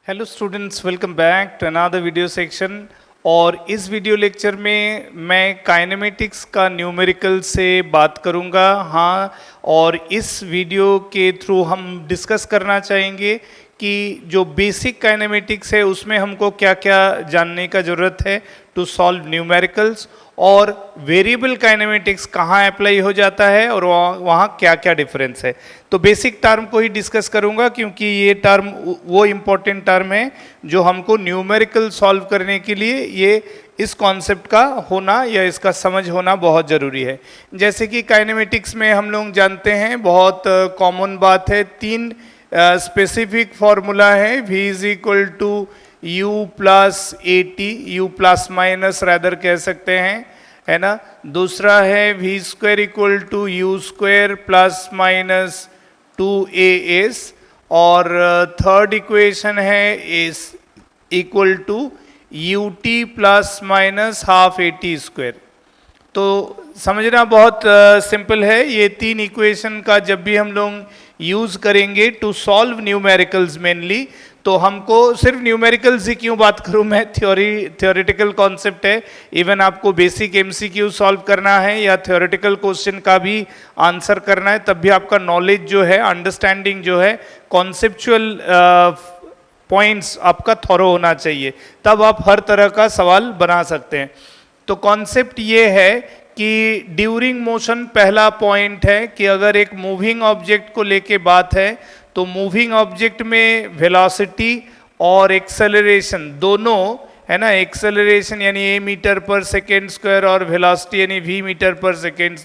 Hello students, welcome back to another video section. और इस video lecture में मैं काइनेमेटिक्स का न्यूमेरिकल से बात करूंगा। हाँ, और इस वीडियो के थ्रू हम डिस्कस करना चाहेंगे कि जो बेसिक काइनेमेटिक्स है उसमें हमको क्या क्या जानने का ज़रूरत है टू सॉल्व न्यूमेरिकल्स, और वेरिएबल काइनेमेटिक्स कहाँ अप्लाई हो जाता है और वहाँ क्या क्या डिफरेंस है। तो बेसिक टर्म को ही डिस्कस करूँगा क्योंकि ये टर्म वो इम्पोर्टेंट टर्म है जो हमको न्यूमेरिकल सॉल्व करने के लिए ये इस कॉन्सेप्ट का होना या इसका समझ होना बहुत ज़रूरी है। जैसे कि काइनेमेटिक्स में हम लोग जानते हैं, बहुत कॉमन बात है, तीन स्पेसिफिक फॉर्मूला है। v is equal to u plus A T, U plus minus rather कह सकते हैं, है ना। दूसरा है v square equal to U square plus minus 2as, और थर्ड इक्वेशन है is equal to U T plus minus half A T square. तो समझना बहुत सिंपल है। ये तीन इक्वेशन का जब भी हम लोग यूज़ करेंगे टू सॉल्व न्यूमेरिकल्स मेनली, तो हमको सिर्फ न्यूमेरिकल्स ही क्यों बात करूं मैं, थ्योरेटिकल कॉन्सेप्ट है। इवन आपको बेसिक एमसीक्यू सॉल्व करना है या थ्योरेटिकल क्वेश्चन का भी आंसर करना है, तब भी आपका नॉलेज जो है, अंडरस्टैंडिंग जो है, कॉन्सेप्चुअल पॉइंट्स आपका थॉरो होना चाहिए, तब आप हर तरह का सवाल बना सकते हैं। तो कॉन्सेप्ट ये है कि ड्यूरिंग मोशन पहला पॉइंट है कि अगर एक मूविंग ऑब्जेक्ट को लेके बात है तो मूविंग ऑब्जेक्ट में वेलोसिटी और एक्सेलरेशन दोनों, है ना, एक्सेलरेशन यानी ए मीटर पर सेकेंड स्क्वायर और वेलोसिटी यानी वी मीटर पर सेकेंड,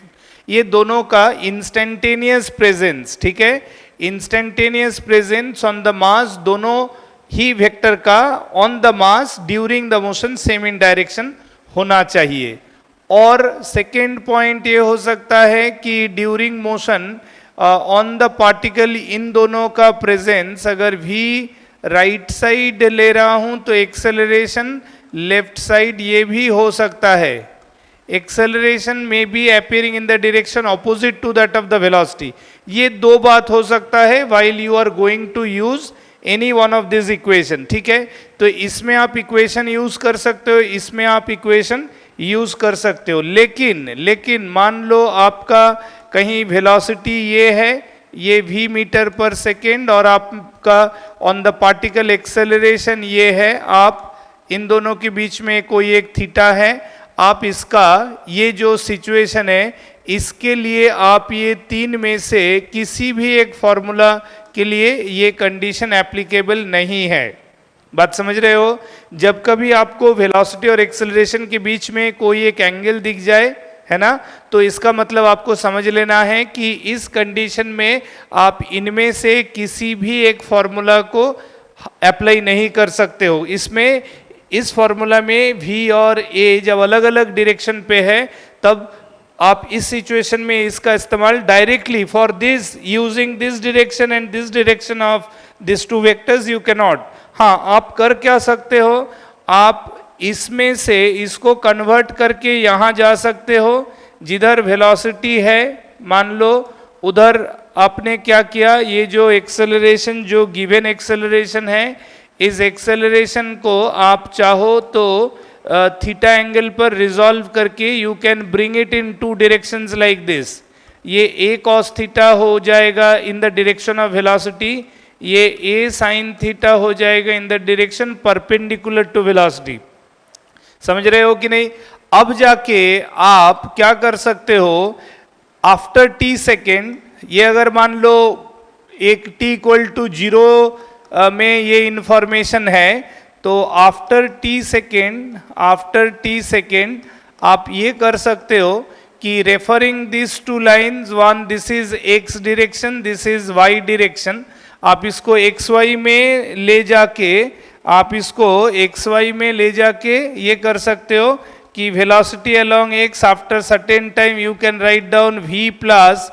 ये दोनों का इंस्टेंटेनियस प्रेजेंस, ठीक है, instantaneous presence on the mass, दोनों ही वेक्टर का on the mass during the motion same in direction होना चाहिए। और सेकेंड पॉइंट ये हो सकता है कि during motion on the particle in दोनों का प्रेजेंस, अगर v राइट साइड ले रहा हूं तो एक्सेलरेशन लेफ्ट साइड ये भी हो सकता है। एक्सेलरेशन में be appearing in the direction opposite to that of the velocity, ये दो बात हो सकता है while you are going to use any one of this equation, ठीक है। तो इसमें आप इक्वेशन यूज कर सकते हो, इसमें आप इक्वेशन यूज कर सकते हो। लेकिन मान लो आपका कहीं वेलोसिटी ये है, ये v मीटर पर सेकेंड, और आपका ऑन द पार्टिकल एक्सेलरेशन ये है, आप इन दोनों के बीच में कोई एक थीटा है, आप इसका ये जो सिचुएशन है इसके लिए आप ये तीन में से किसी भी एक फॉर्मूला के लिए ये कंडीशन एप्लीकेबल नहीं है। बात समझ रहे हो? जब कभी आपको वेलोसिटी और एक्सेलरेशन के बीच में कोई एक एंगल दिख जाए, है ना, तो इसका मतलब आपको समझ लेना है कि इस कंडीशन में आप इनमें से किसी भी एक फॉर्मूला को अप्लाई नहीं कर सकते हो। इसमें इस फॉर्मूला में v और a जब अलग अलग डायरेक्शन पे है, तब आप इस सिचुएशन में इसका इस्तेमाल directly for this using this direction and this direction of this two vectors you can not. हाँ, आप कर क्या सकते हो, आप इसमें से इसको कन्वर्ट करके यहाँ जा सकते हो, जिधर वेलोसिटी है मान लो उधर आपने क्या किया, ये जो एक्सेलरेशन, जो गिवन एक्सेलरेशन है, इस एक्सेलरेशन को आप चाहो तो थीटा एंगल पर रिजॉल्व करके you can bring it in two directions like this. ये a cos थीटा हो जाएगा in the direction of velocity, ये a sin थीटा हो जाएगा in the direction perpendicular to velocity. समझ रहे हो कि नहीं? अब जाके आप क्या कर सकते हो, आफ्टर t सेकेंड, ये अगर मान लो एक t इक्वल टू 0 में ये इंफॉर्मेशन है, तो आफ्टर t सेकेंड आप ये कर सकते हो कि referring this two lines, one this is x direction, this is y direction, आप इसको xy में ले जाके, आप इसको xy में ले जाके ये कर सकते हो कि velocity along x after certain time you can write down v plus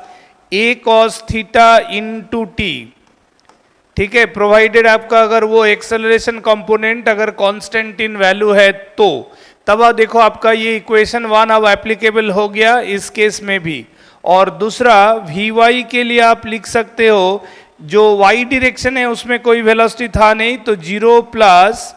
a cos theta into t, ठीक है, प्रोवाइडेड आपका अगर वो एक्सेलरेशन कंपोनेंट अगर कांस्टेंट इन वैल्यू है तो। तब आप देखो आपका ये इक्वेशन 1 अब एप्लीकेबल हो गया इस केस में भी। और दूसरा vy के लिए आप लिख सकते हो जो y डायरेक्शन है उसमें कोई वेलोसिटी था नहीं, तो 0 plus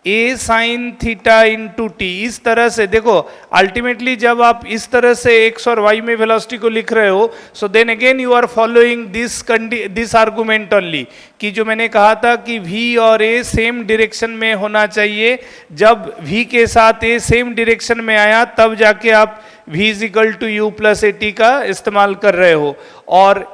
a sine theta into T. इस तरह से देखो, अल्टीमेटली जब आप इस तरह से x और y में वेलोसिटी को लिख रहे हो, so then again you are following this argument only, कि जो मैंने कहा था कि v और a सेम डायरेक्शन में होना चाहिए। जब v के साथ a सेम डायरेक्शन में आया तब जाके आप v is equal to U plus A T का इस्तेमाल कर रहे हो। और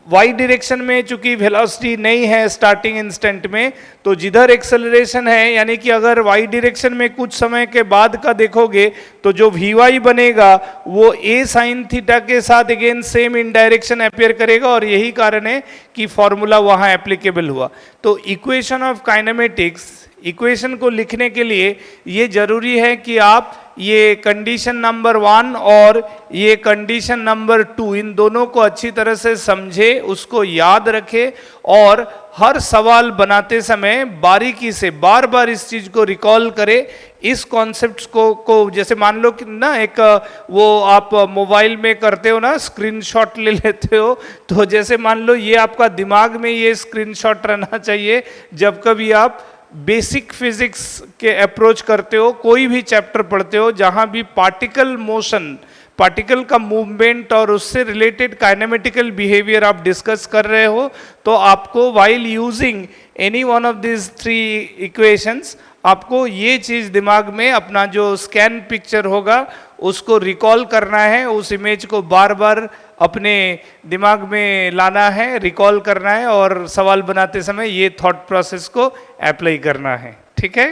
y डायरेक्शन में चूंकि वेलोसिटी नहीं है स्टार्टिंग इंस्टेंट में, तो जिधर एक्सेलरेशन है, यानी कि अगर y डायरेक्शन में कुछ समय के बाद का देखोगे तो जो vy बनेगा वो a साइन थीटा के साथ again same in direction appear करेगा, और यही कारण है कि फॉर्मूला वहां एप्लीकेबल हुआ। तो इक्वेशन ऑफ काइनेमेटिक्स, इक्वेशन को लिखने के लिए ये जरूरी है कि आप ये कंडीशन नंबर 1 और ये कंडीशन नंबर 2 इन दोनों को अच्छी तरह से समझे, उसको याद रखे, और हर सवाल बनाते समय बारीकी से बार बार इस चीज को रिकॉल करे। इस कॉन्सेप्ट्स को जैसे मान लो कि ना एक वो आप मोबाइल में करते हो ना, स्क्रीनशॉट ले लेते हो, तो जैसे मान लो ये आपका दिमाग में ये स्क्रीनशॉट रहना चाहिए जब कभी आप बेसिक फिजिक्स के अप्रोच करते हो, कोई भी चैप्टर पढ़ते हो जहां भी पार्टिकल मोशन, पार्टिकल का मूवमेंट और उससे रिलेटेड काइनेमेटिकल बिहेवियर आप डिस्कस कर रहे हो, तो आपको while using any one of this 3 equations आपको ये चीज दिमाग में अपना जो स्कैन पिक्चर होगा उसको रिकॉल करना है, उस इमेज को बार बार अपने दिमाग में लाना है, रिकॉल करना है, और सवाल बनाते समय ये थॉट प्रोसेस को अप्लाई करना है। ठीक है।